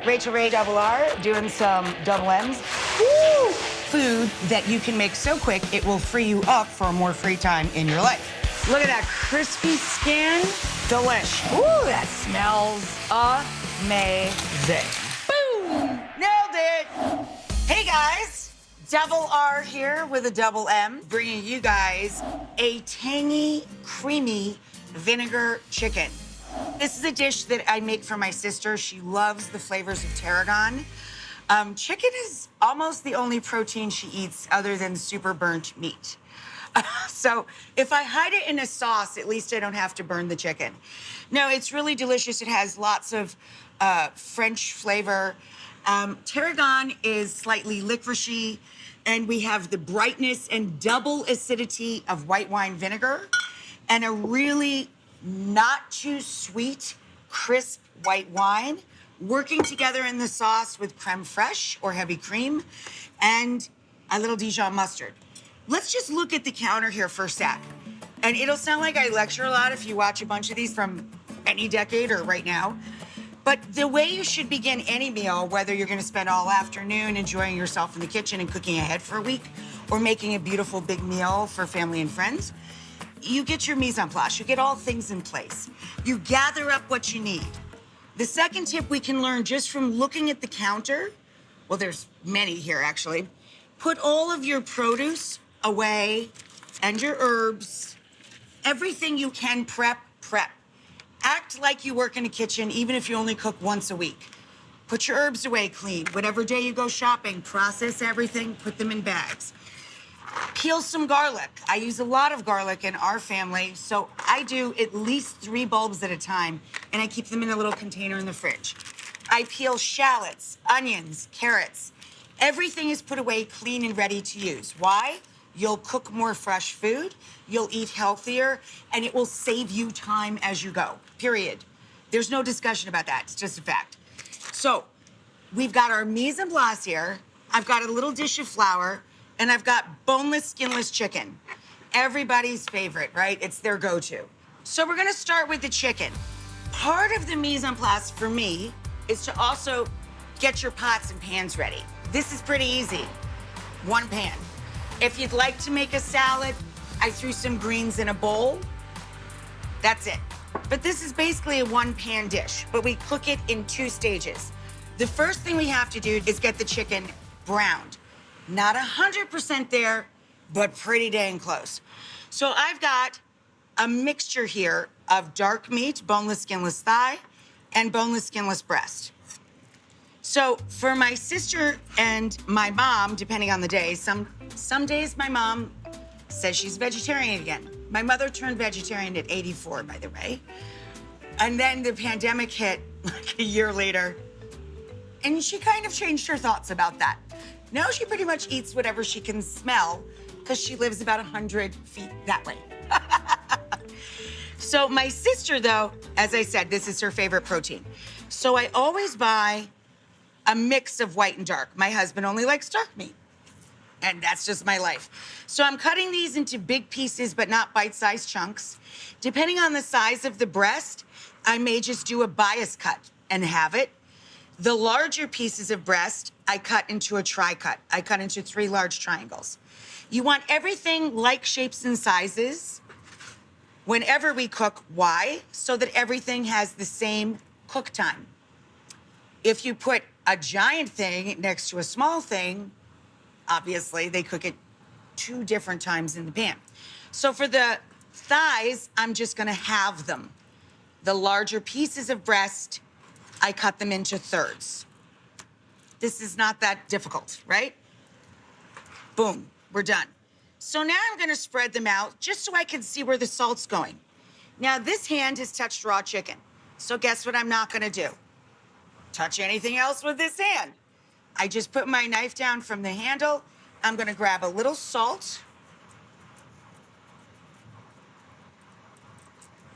Rachael Ray Double R doing some double M's. Woo! Food that you can make so quick it will free you up for more free time in your life. Look at that crispy skin. Delish. Ooh, that smells amazing. Boom! Nailed it. Hey guys, Double R here with a double M, bringing you guys a tangy, creamy vinegar chicken. This is a dish that I make for my sister. She loves the flavors of tarragon. Chicken is almost the only protein she eats other than super burnt meat. So if I hide it in a sauce, at least I don't have to burn the chicken. No, it's really delicious. It has lots of French flavor. Tarragon is slightly licoricey, and we have the brightness and double acidity of white wine vinegar, and a really not too sweet, crisp white wine, working together in the sauce with creme fraiche or heavy cream and a little Dijon mustard. Let's just look at the counter here for a sec. And it'll sound like I lecture a lot if you watch a bunch of these from any decade or right now. But the way you should begin any meal, whether you're gonna spend all afternoon enjoying yourself in the kitchen and cooking ahead for a week, or making a beautiful big meal for family and friends, you get your mise en place, you get all things in place. You gather up what you need. The second tip we can learn just from looking at the counter, well, there's many here actually, put all of your produce away and your herbs, everything you can prep. Act like you work in a kitchen, even if you only cook once a week. Put your herbs away clean. Whatever day you go shopping, process everything, put them in bags. Peel some garlic. I use a lot of garlic in our family, so I do at least 3 bulbs at a time, and I keep them in a little container in the fridge. I peel shallots, onions, carrots. Everything is put away clean and ready to use. Why? You'll cook more fresh food, you'll eat healthier, and it will save you time as you go, period. There's no discussion about that, it's just a fact. So, we've got our mise en place here. I've got a little dish of flour, and I've got boneless, skinless chicken. Everybody's favorite, right? It's their go-to. So we're gonna start with the chicken. Part of the mise en place for me is to also get your pots and pans ready. This is pretty easy, 1 pan. If you'd like to make a salad, I threw some greens in a bowl. That's it. But this is basically a 1-pan dish, but we cook it in 2 stages. The first thing we have to do is get the chicken browned. Not 100% there, but pretty dang close. So I've got a mixture here of dark meat, boneless, skinless thigh, and boneless, skinless breast. So for my sister and my mom, depending on the day, some days my mom says she's vegetarian again. My mother turned vegetarian at 84, by the way. And then the pandemic hit like a year later, and she kind of changed her thoughts about that. Now she pretty much eats whatever she can smell because she lives about 100 feet that way. So my sister, though, as I said, this is her favorite protein. So I always buy a mix of white and dark. My husband only likes dark meat, and that's just my life. So I'm cutting these into big pieces, but not bite-sized chunks. Depending on the size of the breast, I may just do a bias cut and have it. The larger pieces of breast, I cut into a tri-cut. I cut into 3 large triangles. You want everything like shapes and sizes whenever we cook. Why? So that everything has the same cook time. If you put a giant thing next to a small thing, obviously they cook it 2 different times in the pan. So for the thighs, I'm just gonna halve them. The larger pieces of breast, I cut them into thirds. This is not that difficult, right? Boom, we're done. So now I'm gonna spread them out just so I can see where the salt's going. Now this hand has touched raw chicken. So guess what I'm not gonna do? Touch anything else with this hand. I just put my knife down from the handle. I'm gonna grab a little salt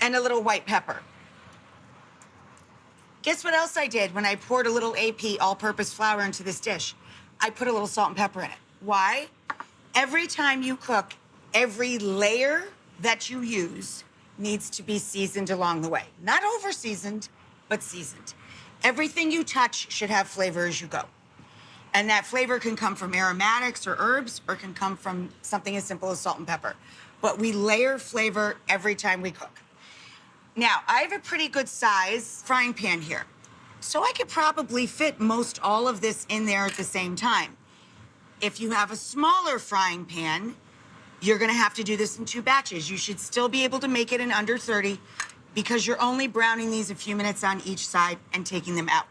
and a little white pepper. Guess what else I did when I poured a little AP all-purpose flour into this dish? I put a little salt and pepper in it. Why? Every time you cook, every layer that you use needs to be seasoned along the way. Not over-seasoned, but seasoned. Everything you touch should have flavor as you go. And that flavor can come from aromatics or herbs, or can come from something as simple as salt and pepper. But we layer flavor every time we cook. Now, I have a pretty good size frying pan here. So I could probably fit most all of this in there at the same time. If you have a smaller frying pan, you're gonna have to do this in 2 batches. You should still be able to make it in under 30 because you're only browning these a few minutes on each side and taking them out.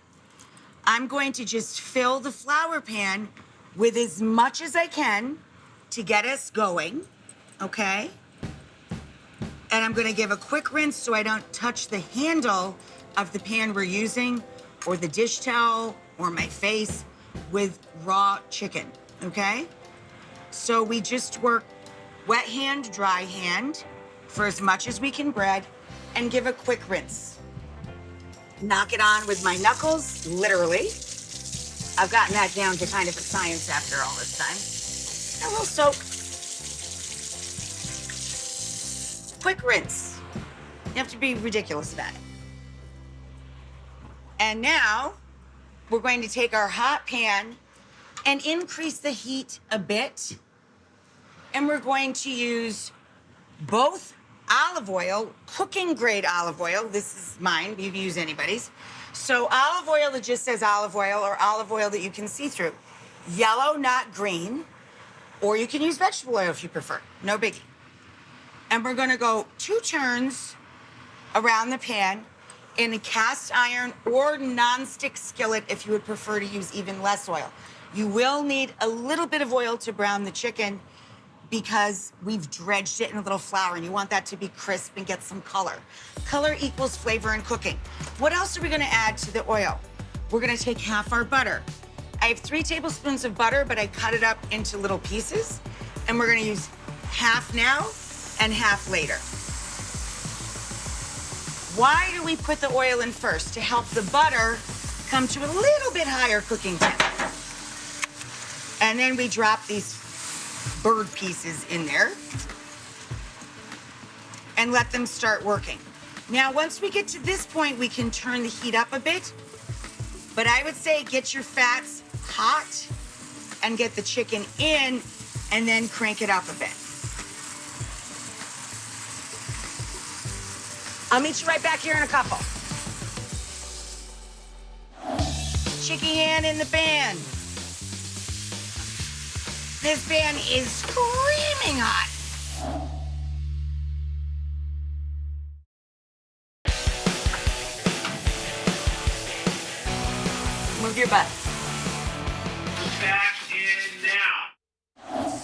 I'm going to just fill the flour pan with as much as I can to get us going, okay? And I'm gonna give a quick rinse so I don't touch the handle of the pan we're using, or the dish towel, or my face with raw chicken, okay? So we just work wet hand, dry hand for as much as we can bread and give a quick rinse. Knock it on with my knuckles, literally. I've gotten that down to kind of a science after all this time. And we'll soak. Quick rinse. You have to be ridiculous about it. And now, we're going to take our hot pan and increase the heat a bit. And we're going to use both olive oil, cooking grade olive oil. This is mine, you can use anybody's. So olive oil that just says olive oil, or olive oil that you can see through. Yellow, not green. Or you can use vegetable oil if you prefer, no biggie. And we're gonna go 2 turns around the pan in a cast iron or non-stick skillet if you would prefer to use even less oil. You will need a little bit of oil to brown the chicken because we've dredged it in a little flour and you want that to be crisp and get some color. Color equals flavor in cooking. What else are we gonna add to the oil? We're gonna take half our butter. I have 3 tablespoons of butter, but I cut it up into little pieces. And we're gonna use half now and half later. Why do we put the oil in first? To help the butter come to a little bit higher cooking temp. And then we drop these bird pieces in there and let them start working. Now, once we get to this point, we can turn the heat up a bit, but I would say get your fats hot and get the chicken in and then crank it up a bit. I'll meet you right back here in a couple. Chicky hand in the pan. This pan is screaming hot. Move your butt. Back in now.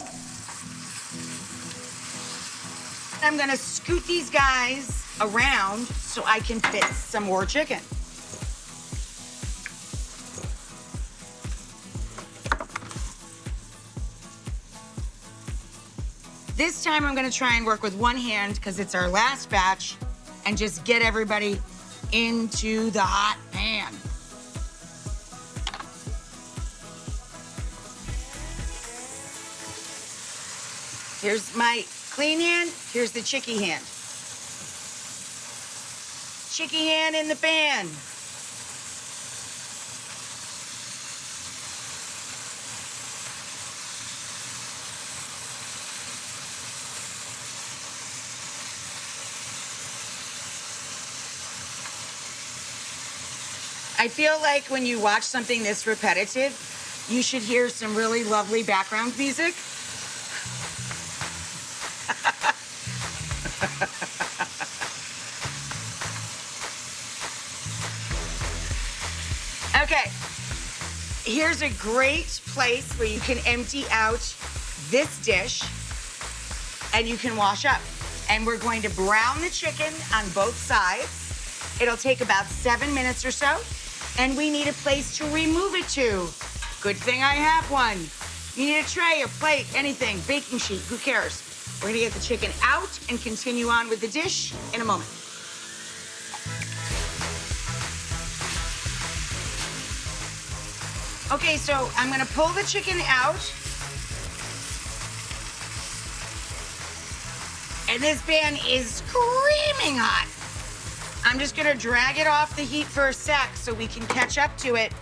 I'm gonna scoot these guys around so I can fit some more chicken. This time I'm gonna try and work with one hand because it's our last batch and just get everybody into the hot pan. Here's my clean hand, here's the chicky hand. Chicky hand in the pan. I feel like when you watch something this repetitive, you should hear some really lovely background music. Okay, here's a great place where you can empty out this dish and you can wash up. And we're going to brown the chicken on both sides. It'll take about 7 minutes or so. And we need a place to remove it to. Good thing I have one. You need a tray, a plate, anything, baking sheet, who cares? We're gonna get the chicken out and continue on with the dish in a moment. Okay, so I'm gonna pull the chicken out. And this pan is screaming hot. I'm just gonna drag it off the heat for a sec so we can catch up to it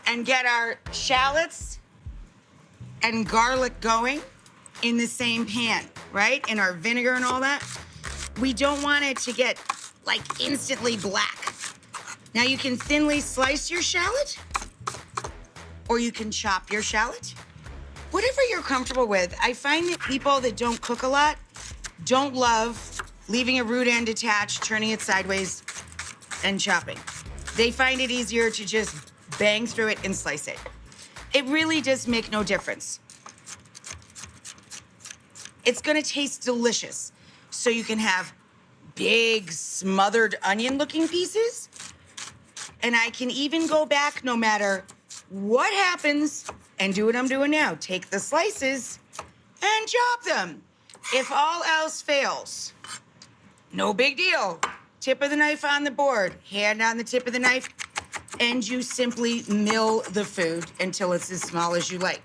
and get our shallots and garlic going in the same pan, right? And our vinegar and all that. We don't want it to get like instantly black. Now you can thinly slice your shallot or you can chop your shallot. Whatever you're comfortable with. I find that people that don't cook a lot don't love leaving a root end attached, turning it sideways, and chopping. They find it easier to just bang through it and slice it. It really does make no difference. It's gonna taste delicious. So you can have big smothered onion looking pieces. And I can even go back no matter what happens and do what I'm doing now. Take the slices and chop them. If all else fails, no big deal. Tip of the knife on the board, hand on the tip of the knife, and you simply mill the food until it's as small as you like.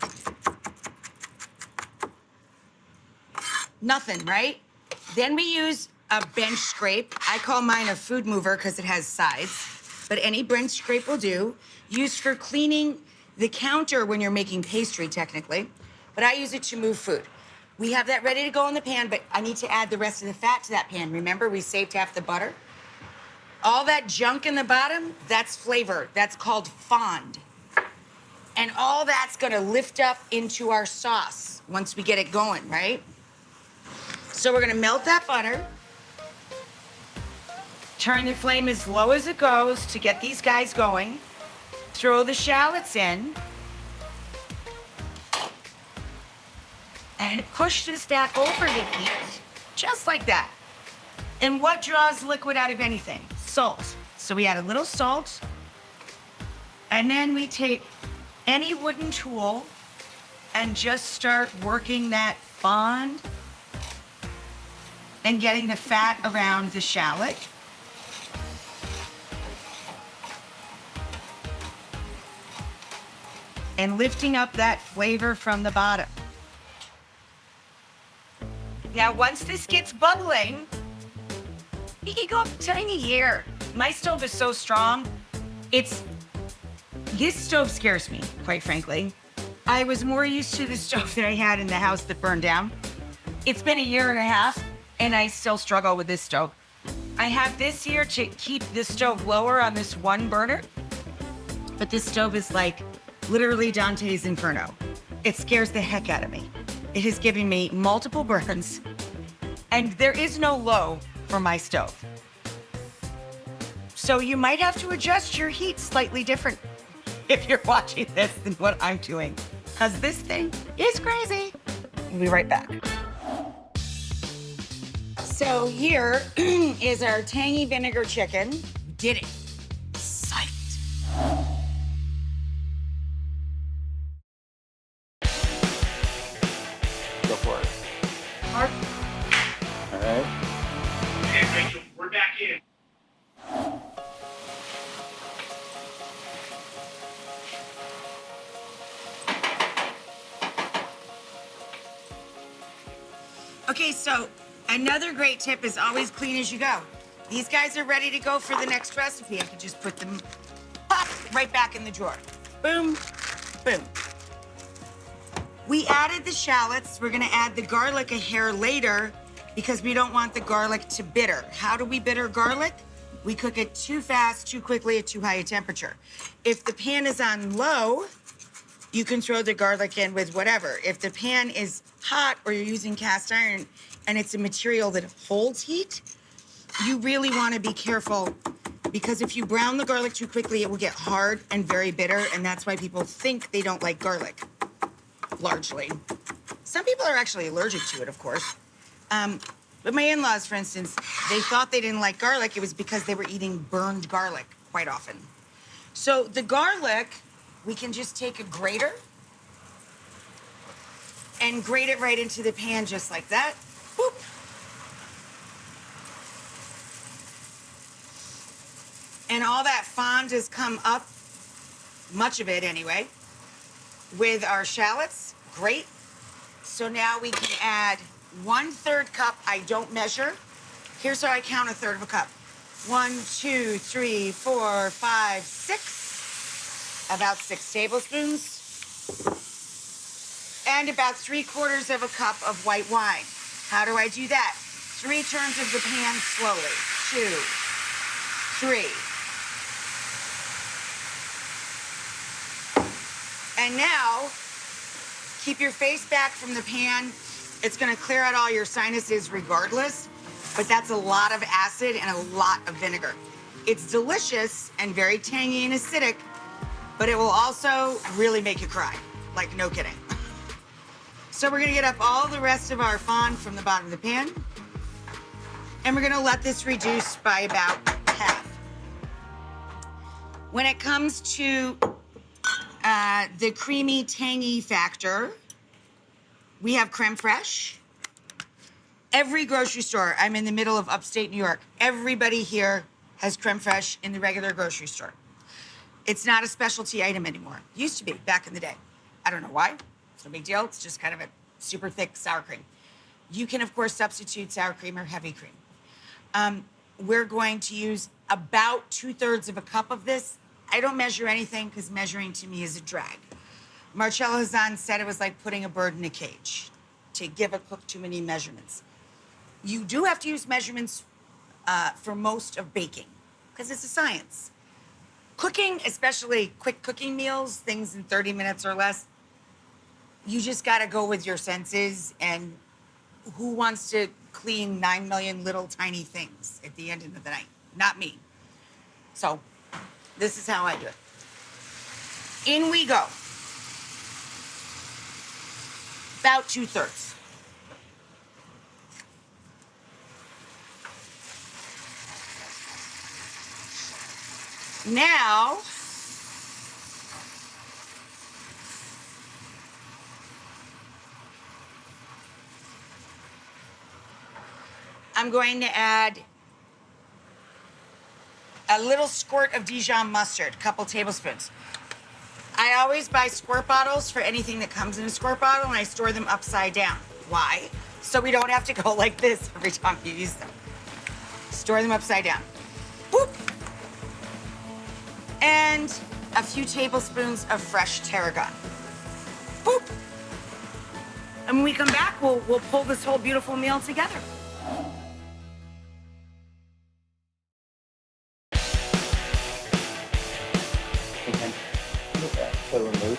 Nothing, right? Then we use a bench scrape. I call mine a food mover because it has sides, but any bench scrape will do. Used for cleaning the counter when you're making pastry, technically, but I use it to move food. We have that ready to go in the pan, but I need to add the rest of the fat to that pan. Remember, we saved half the butter? All that junk in the bottom, that's flavor. That's called fond. And all that's gonna lift up into our sauce once we get it going, right? So we're gonna melt that butter, turn the flame as low as it goes to get these guys going, throw the shallots in, and push this back over the heat, just like that. And what draws liquid out of anything? Salt. So we add a little salt, and then we take any wooden tool and just start working that fond and getting the fat around the shallot. And lifting up that flavor from the bottom. Now, once this gets bubbling, you can go up to Tangy here. My stove is so strong. This stove scares me, quite frankly. I was more used to the stove that I had in the house that burned down. It's been a year and a half, and I still struggle with this stove. I have this here to keep the stove lower on this one burner, but this stove is like literally Dante's Inferno. It scares the heck out of me. It has given me multiple burns, and there is no low for my stove. So you might have to adjust your heat slightly different if you're watching this than what I'm doing, because this thing is crazy. We'll be right back. So here is our tangy vinegar chicken. Did it. Psyched. Go for it. Mark. All right. Okay, Rachel, we're back in. Okay, so another great tip is always clean as you go. These guys are ready to go for the next recipe. I could just put them pop right back in the drawer. Boom, boom. We added the shallots. We're gonna add the garlic a hair later because we don't want the garlic to bitter. How do we bitter garlic? We cook it too fast, too quickly, at too high a temperature. If the pan is on low, you can throw the garlic in with whatever. If the pan is hot or you're using cast iron and it's a material that holds heat, you really want to be careful because if you brown the garlic too quickly, it will get hard and very bitter, and that's why people think they don't like garlic, largely. Some people are actually allergic to it, of course. But my in-laws, for instance, they thought they didn't like garlic. It was because they were eating burned garlic quite often. So the garlic, we can just take a grater and grate it right into the pan just like that. Boop. And all that fond has come up, much of it anyway, with our shallots. Great. So now we can add 1/3 cup, I don't measure, Here's how I count a third of a cup. 1, 2, 3, 4, 5, 6. About 6 tablespoons. And about 3/4 of a cup of white wine. How do I do that? 3 turns of the pan slowly. 2, 3. And now, keep your face back from the pan. It's gonna clear out all your sinuses regardless, but that's a lot of acid and a lot of vinegar. It's delicious and very tangy and acidic, but it will also really make you cry. Like, no kidding. So we're gonna get up all the rest of our fond from the bottom of the pan, and we're gonna let this reduce by about half. When it comes to the creamy, tangy factor, we have creme fraiche. Every grocery store, I'm in the middle of upstate New York, everybody here has creme fraiche in the regular grocery store. It's not a specialty item anymore. Used to be back in the day. I don't know why. It's no big deal. It's just kind of a super thick sour cream. You can, of course, substitute sour cream or heavy cream. We're going to use about 2/3 of a cup of this. I don't measure anything because measuring to me is a drag. Marcel Hazan said it was like putting a bird in a cage, to give a cook too many measurements. You do have to use measurements for most of baking because it's a science. Cooking, especially quick cooking meals, things in 30 minutes or less, you just gotta go with your senses, and who wants to clean 9 million little tiny things at the end of the night? Not me. So this is how I do it. In we go. About 2/3. Now, I'm going to add a little squirt of Dijon mustard, a couple tablespoons. I always buy squirt bottles for anything that comes in a squirt bottle, and I store them upside down. Why? So we don't have to go like this every time you use them. Store them upside down. Boop. And a few tablespoons of fresh tarragon. Boop. And when we come back, we'll pull this whole beautiful meal together. So remove.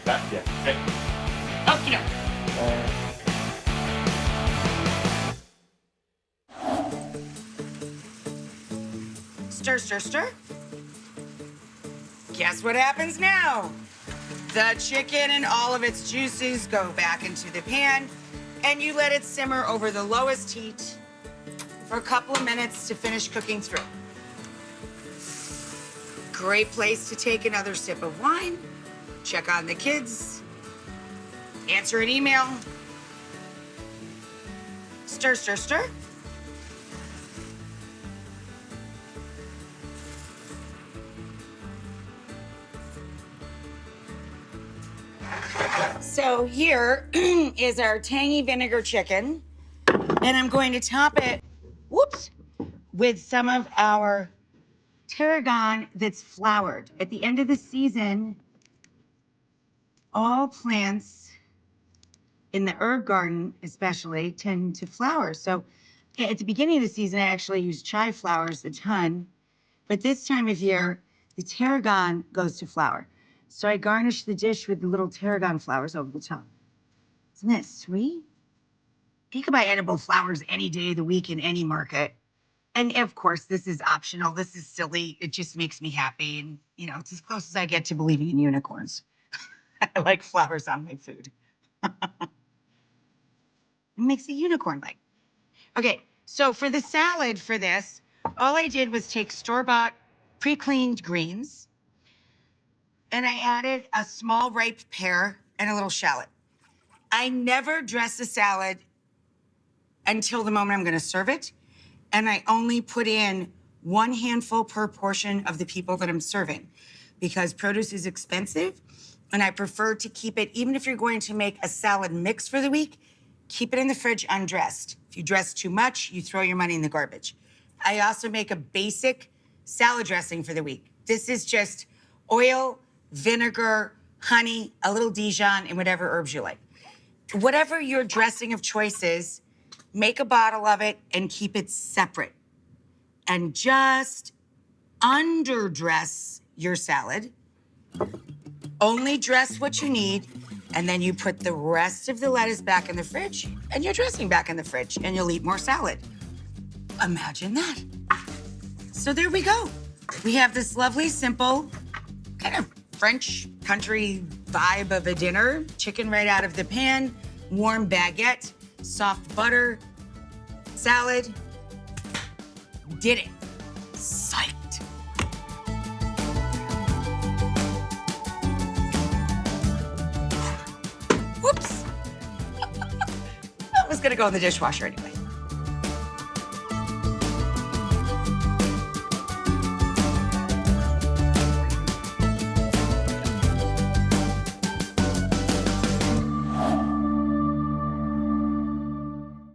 That, yeah. Okay. Okay. Stir, stir, stir. Guess what happens now? The chicken and all of its juices go back into the pan, and you let it simmer over the lowest heat for a couple of minutes to finish cooking through. Great place to take another sip of wine, check on the kids, answer an email. Stir, stir, stir. So here is our tangy vinegar chicken, and I'm going to top it, whoops, with some of our tarragon that's flowered. At the end of the season, all plants in the herb garden especially tend to flower. So at the beginning of the season, I actually use chive flowers a ton, but this time of year, the tarragon goes to flower. So I garnish the dish with the little tarragon flowers over the top. Isn't that sweet? You can buy edible flowers any day of the week in any market. And of course, this is optional. This is silly. It just makes me happy. And, you know, it's as close as I get to believing in unicorns. I like flowers on my food. It makes a unicorn like. Okay, so for the salad for this, all I did was take store-bought, pre-cleaned greens, and I added a small ripe pear and a little shallot. I never dress a salad until the moment I'm gonna serve it. And I only put in 1 handful per portion of the people that I'm serving, because produce is expensive, and I prefer to keep it, even if you're going to make a salad mix for the week, keep it in the fridge undressed. If you dress too much, you throw your money in the garbage. I also make a basic salad dressing for the week. This is just oil, vinegar, honey, a little Dijon, and whatever herbs you like. Whatever your dressing of choice is, make a bottle of it and keep it separate. And just underdress your salad. Only dress what you need, and then you put the rest of the lettuce back in the fridge and your dressing back in the fridge, and you'll eat more salad. Imagine that. So there we go. We have this lovely, simple, kind of French country vibe of a dinner. Chicken right out of the pan, warm baguette, soft butter, salad. Did it. Psyched. Whoops. That was gonna go in the dishwasher anyway.